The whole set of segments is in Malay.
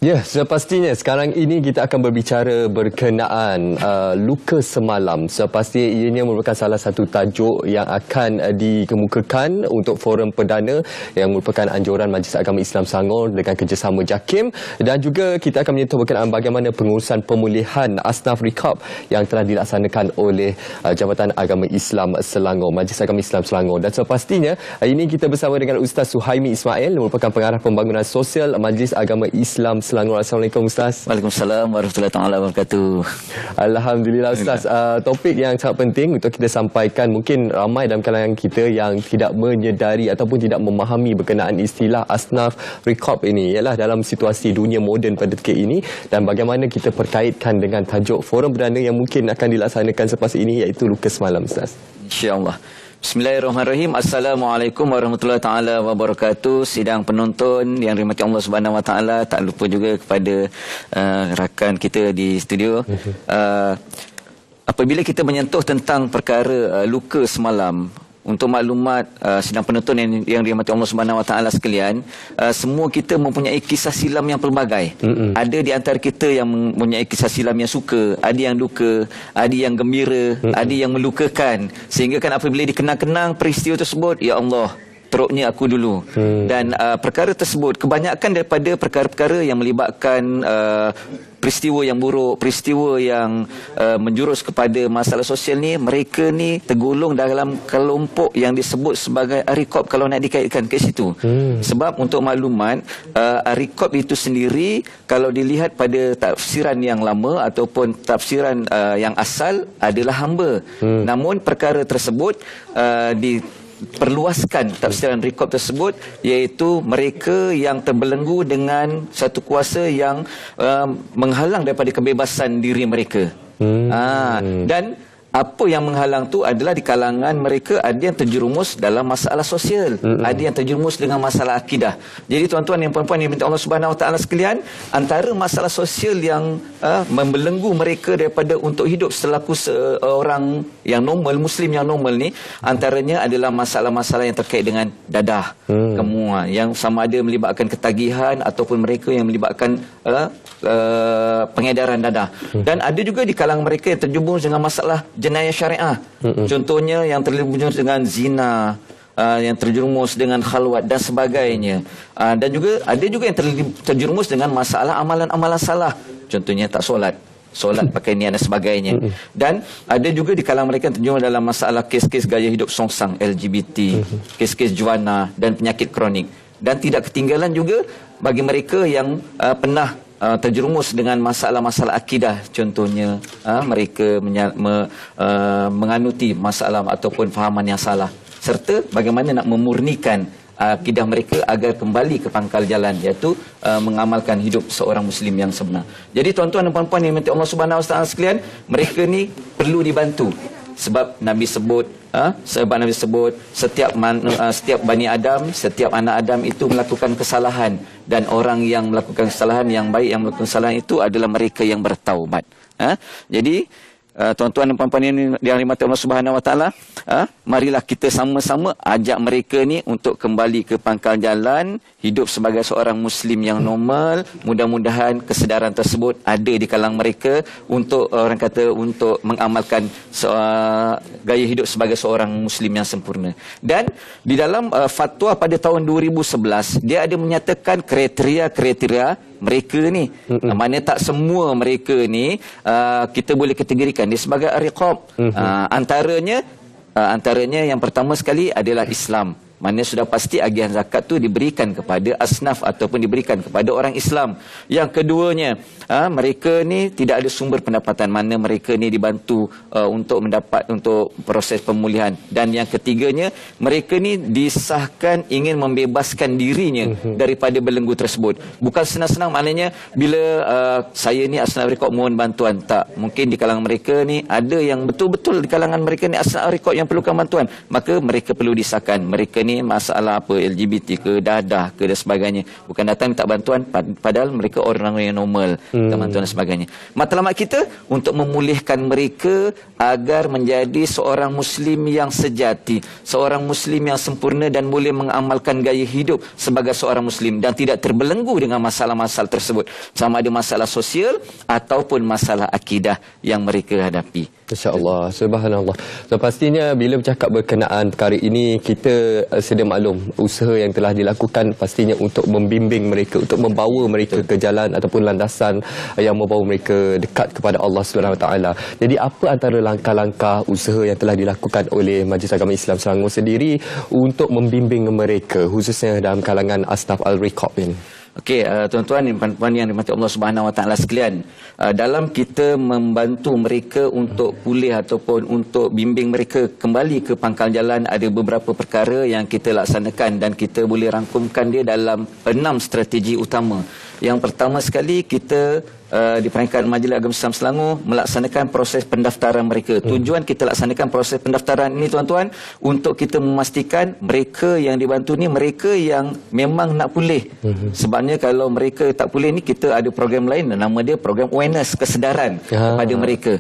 Ya, sepastinya sekarang ini kita akan berbicara berkenaan luka semalam. Sepastinya ianya merupakan salah satu tajuk yang akan dikemukakan untuk forum perdana yang merupakan anjuran Majlis Agama Islam Selangor dengan kerjasama JAKIM, dan juga kita akan menyentuh berkenaan bagaimana pengurusan pemulihan asnaf Riqab yang telah dilaksanakan oleh Jabatan Agama Islam Selangor, Majlis Agama Islam Selangor. Dan sepastinya ini kita bersama dengan Ustaz Suhaimi Ismail, merupakan pengarah pembangunan sosial Majlis Agama Islam Selangor. Assalamualaikum Ustaz. Waalaikumsalam warahmatullahi taala wabarakatuh. Alhamdulillah Ustaz. Topik yang sangat penting untuk kita sampaikan. Mungkin ramai dalam kalangan kita yang tidak menyedari ataupun tidak memahami berkenaan istilah asnaf Riqab ini, ialah dalam situasi dunia moden pada ketika ini, dan bagaimana kita perkaitkan dengan tajuk forum perdana yang mungkin akan dilaksanakan selepas ini, iaitu luka semalam Ustaz. InsyaAllah. Bismillahirrahmanirrahim. Assalamualaikum warahmatullahi taala wabarakatuh. Sidang penonton yang dirahmati Allah Subhanahu wa taala, tak lupa juga kepada rakan kita di studio. Apabila kita menyentuh tentang perkara luka semalam, untuk maklumat sidang penonton yang dirahmati Allah Subhanahu wa taala sekalian, semua kita mempunyai kisah silam yang pelbagai. Ada di antara kita yang mempunyai kisah silam yang suka, ada yang duka, ada yang gembira, ada yang melukakan. Sehingga kan apabila dikenang-kenang peristiwa tersebut, ya Allah, teruknya aku dulu. Dan perkara tersebut kebanyakan daripada perkara-perkara yang melibatkan peristiwa yang buruk, peristiwa yang menjurus kepada masalah sosial ni, mereka ni tergolong dalam kelompok yang disebut sebagai Riqab kalau nak dikaitkan ke situ. Sebab untuk maklumat, Riqab itu sendiri kalau dilihat pada tafsiran yang lama ataupun tafsiran yang asal adalah hamba. Namun perkara tersebut diperluaskan tafsiran Riqab tersebut, iaitu mereka yang terbelenggu dengan satu kuasa yang menghalang daripada kebebasan diri mereka. Dan apa yang menghalang tu adalah di kalangan mereka ada yang terjerumus dalam masalah sosial, ada yang terjerumus dengan masalah akidah. Jadi tuan-tuan dan puan-puan yang minta Allah Subhanahu wa taala sekalian, antara masalah sosial yang membelenggu mereka daripada untuk hidup selaku seorang yang normal, muslim yang normal ni, antaranya adalah masalah-masalah yang terkait dengan dadah, kemuan, yang sama ada melibatkan ketagihan ataupun mereka yang melibatkan pengedaran dadah. Dan ada juga di kalangan mereka yang terjerumus dengan masalah jenayah syariah. Contohnya yang terjerumus dengan zina, yang terjerumus dengan khalwat dan sebagainya. Dan juga ada juga yang terjerumus dengan masalah amalan-amalan salah. Contohnya tak solat pakai niat dan sebagainya. Dan ada juga di kalangan mereka yang terjerumus dalam masalah kes-kes gaya hidup songsang LGBT, kes-kes juana dan penyakit kronik. Dan tidak ketinggalan juga bagi mereka yang pernah terjerumus dengan masalah-masalah akidah. Contohnya mereka menganuti masalah ataupun fahaman yang salah, serta bagaimana nak memurnikan akidah mereka agar kembali ke pangkal jalan, iaitu mengamalkan hidup seorang muslim yang sebenar. Jadi tuan-tuan dan puan-puan yang minta Allah Subhanahu wa taala sekalian, mereka ni perlu dibantu. Sebab Nabi sebut setiap Bani Adam, setiap anak Adam itu melakukan kesalahan, dan orang yang melakukan kesalahan yang baik, yang melakukan kesalahan itu adalah mereka yang bertaubat. Jadi tuan-tuan dan puan-puan yang dirahmati Allah Subhanahu wa taala, marilah kita sama-sama ajak mereka ni untuk kembali ke pangkal jalan, hidup sebagai seorang muslim yang normal. Mudah-mudahan kesedaran tersebut ada di kalangan mereka untuk orang kata untuk mengamalkan gaya hidup sebagai seorang muslim yang sempurna. Dan di dalam fatwa pada tahun 2011, dia ada menyatakan kriteria mereka ni, mana tak semua mereka ni kita boleh kategorikan dia sebagai Riqab. Antaranya yang pertama sekali adalah Islam. Mana sudah pasti agihan zakat tu diberikan kepada asnaf ataupun diberikan kepada orang Islam. Yang keduanya, mereka ni tidak ada sumber pendapatan, mana mereka ni dibantu untuk proses pemulihan. Dan yang ketiganya, mereka ni disahkan ingin membebaskan dirinya daripada belenggu tersebut. Bukan senang-senang maknanya bila saya ni asnaf Riqab mohon bantuan, tak. Mungkin di kalangan mereka ni ada yang betul-betul di kalangan mereka ni asnaf Riqab yang perlukan bantuan, maka mereka perlu disahkan. Mereka ni ni masalah apa LGBT ke, dadah ke dan sebagainya. Bukan datang minta bantuan padahal mereka orang yang normal, minta bantuan dan sebagainya. Matlamat kita untuk memulihkan mereka agar menjadi seorang Muslim yang sejati, seorang Muslim yang sempurna dan boleh mengamalkan gaya hidup sebagai seorang Muslim dan tidak terbelenggu dengan masalah-masalah tersebut, sama ada masalah sosial ataupun masalah akidah yang mereka hadapi. Masya-Allah, subhanallah. So pastinya bila bercakap berkenaan perkara ini, kita sedia maklum usaha yang telah dilakukan pastinya untuk membimbing mereka, untuk membawa mereka ke jalan ataupun landasan yang membawa mereka dekat kepada Allah Subhanahu Wa Taala. Jadi apa antara langkah-langkah usaha yang telah dilakukan oleh Majlis Agama Islam Selangor sendiri untuk membimbing mereka khususnya dalam kalangan Asnaf Al-Riqab ini? Okey, tuan-tuan dan puan-puan yang dirahmati Allah Subhanahu Wa Taala sekalian, dalam kita membantu mereka untuk pulih ataupun untuk bimbing mereka kembali ke pangkal jalan, ada beberapa perkara yang kita laksanakan dan kita boleh rangkumkan dia dalam 6 strategi utama. Yang pertama sekali, kita di peringkat Majlis Agama Islam Selangor melaksanakan proses pendaftaran mereka. Tujuan kita laksanakan proses pendaftaran ini, tuan-tuan, untuk kita memastikan mereka yang dibantu ni mereka yang memang nak pulih. Sebabnya kalau mereka tak pulih ni, kita ada program lain, nama dia program awareness, kesedaran kepada mereka.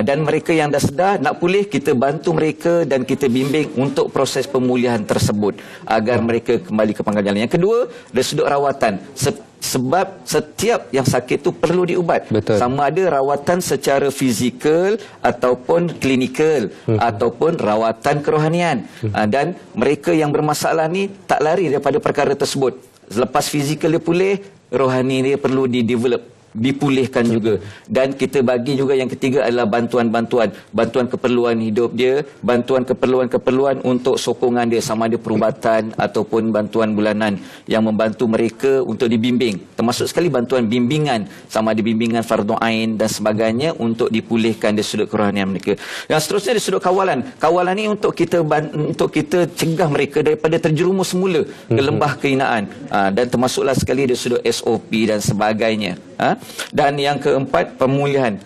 Dan mereka yang dah sedar nak pulih, kita bantu mereka dan kita bimbing untuk proses pemulihan tersebut agar mereka kembali ke pangkal jalan. Yang kedua, dari sudut rawatan, sebab setiap yang sakit tu perlu diubat. Betul. Sama ada rawatan secara fizikal ataupun klinikal ataupun rawatan kerohanian. Dan mereka yang bermasalah ni tak lari daripada perkara tersebut. Selepas fizikal dia pulih, rohani dia perlu dipulihkan juga. Dan kita bagi juga yang ketiga adalah bantuan keperluan hidup dia, bantuan keperluan untuk sokongan dia, sama ada perubatan ataupun bantuan bulanan yang membantu mereka untuk dibimbing, termasuk sekali bantuan bimbingan, sama ada bimbingan fardu ain dan sebagainya untuk dipulihkan dari sudut kerohanian mereka. Yang seterusnya dari sudut kawalan ni untuk kita cegah mereka daripada terjerumus semula ke lembah kehinaan, dan termasuklah sekali dari sudut SOP dan sebagainya. Dan yang keempat, pemulihan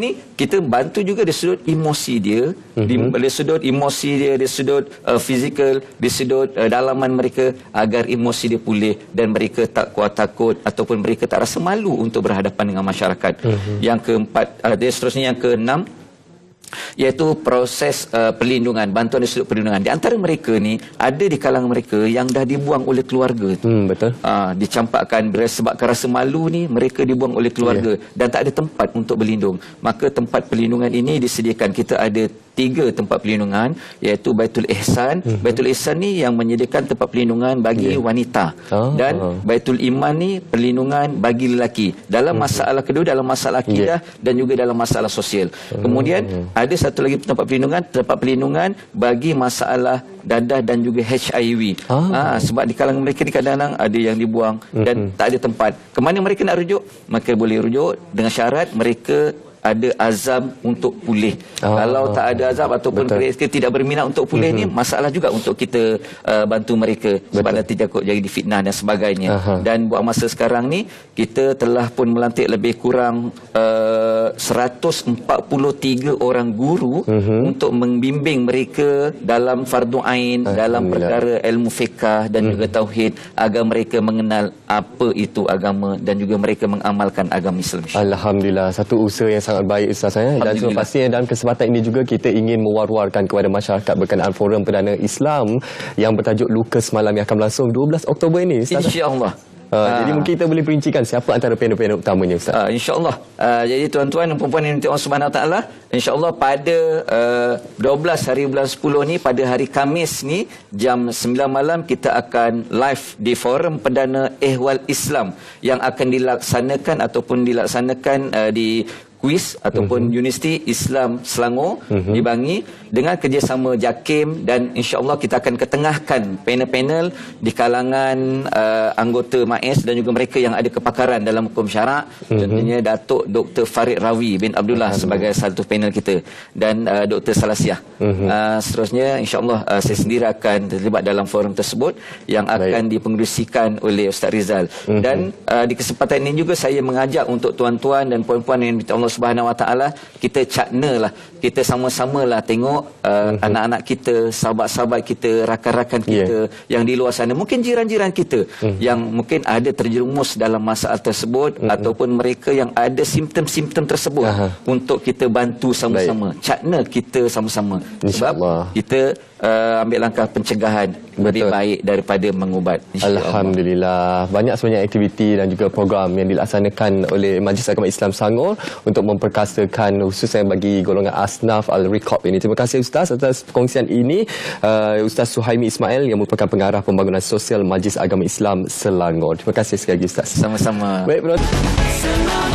ni kita bantu juga dari sudut emosi dia, dari sudut emosi dia, dari sudut fizikal, dari sudut dalaman mereka, agar emosi dia pulih dan mereka tak kuat takut ataupun mereka tak rasa malu untuk berhadapan dengan masyarakat. Yang keempat, seterusnya yang keenam, iaitu proses perlindungan, bantuan dari sudut perlindungan. Di antara mereka ni, ada di kalangan mereka yang dah dibuang oleh keluarga tu. Betul. Dicampakkan sebabkan rasa malu ni, mereka dibuang oleh keluarga dan tak ada tempat untuk berlindung. Maka tempat perlindungan ini disediakan. Kita ada 3 tempat perlindungan, iaitu Baitul Ihsan. Baitul Ihsan ni yang menyediakan tempat perlindungan bagi wanita. Dan Baitul Iman ni perlindungan bagi lelaki dalam masalah kedua, dalam masalah akidah dan juga dalam masalah sosial. Kemudian ada satu lagi tempat perlindungan bagi masalah dadah dan juga HIV. Sebab di kalangan mereka ni kadang-kadang ada yang dibuang dan tak ada tempat. Kemana mereka nak rujuk? Mereka boleh rujuk dengan syarat mereka ada azam untuk pulih. Kalau tak ada azam ataupun mereka tidak berminat untuk pulih ni, masalah juga untuk kita bantu mereka sebab nanti takut jadi fitnah dan sebagainya. Dan buat masa sekarang ni kita telah pun melantik lebih kurang 143 orang guru untuk membimbing mereka dalam fardu ain, dalam perkara ilmu fiqh dan juga tauhid, agar mereka mengenal apa itu agama dan juga mereka mengamalkan agama Islam. Alhamdulillah, satu usaha yang sangat baik Ustaz dan pastinya dalam kesempatan ini juga kita ingin mewar-warkan kepada masyarakat berkenaan Forum Perdana Islam yang bertajuk Luka Semalam yang akan berlangsung 12 Oktober ini, Ustaz. InsyaAllah. Jadi mungkin kita boleh perincikan siapa antara panel-panel utamanya, Ustaz. InsyaAllah. Jadi tuan-tuan dan puan-puan yang dirahmati Allah Subhanahu Wa Taala, insyaAllah pada 12 hari bulan 10 ni, pada hari Khamis ni jam 9 malam kita akan live di Forum Perdana Ehwal Islam yang akan dilaksanakan di kuis ataupun Universiti Islam Selangor di Bangi dengan kerjasama JAKIM, dan insya-Allah kita akan ketengahkan panel-panel di kalangan anggota MAIS dan juga mereka yang ada kepakaran dalam hukum syarak. Contohnya Datuk Dr. Farid Rawi bin Abdullah sebagai satu panel kita, dan Dr. Salasiah. Seterusnya insya-Allah saya sendiri akan terlibat dalam forum tersebut yang akan dipengerusikan oleh Ustaz Rizal. Dan di kesempatan ini juga saya mengajak untuk tuan-tuan dan puan-puan yang dirahmati Allah Allah Subhanahu Wa Taala, kita caknalah, kita sama-samalah tengok anak-anak kita, sahabat-sahabat kita, rakan-rakan kita yang di luar sana, mungkin jiran-jiran kita yang mungkin ada terjerumus dalam masalah tersebut ataupun mereka yang ada simptom-simptom tersebut, untuk kita bantu sama-sama, cakna kita sama-sama. Sebab kita ambil langkah pencegahan lebih baik daripada mengubat. Alhamdulillah. Banyak sebenarnya aktiviti dan juga program yang dilaksanakan oleh Majlis Agama Islam Selangor untuk memperkasakan khususnya bagi golongan asnaf Al-Riqab ini. Terima kasih Ustaz atas perkongsian ini. Ustaz Suhaimi Ismail yang merupakan pengarah pembangunan sosial Majlis Agama Islam Selangor. Terima kasih sekali lagi Ustaz. Sama-sama. Baik, penonton.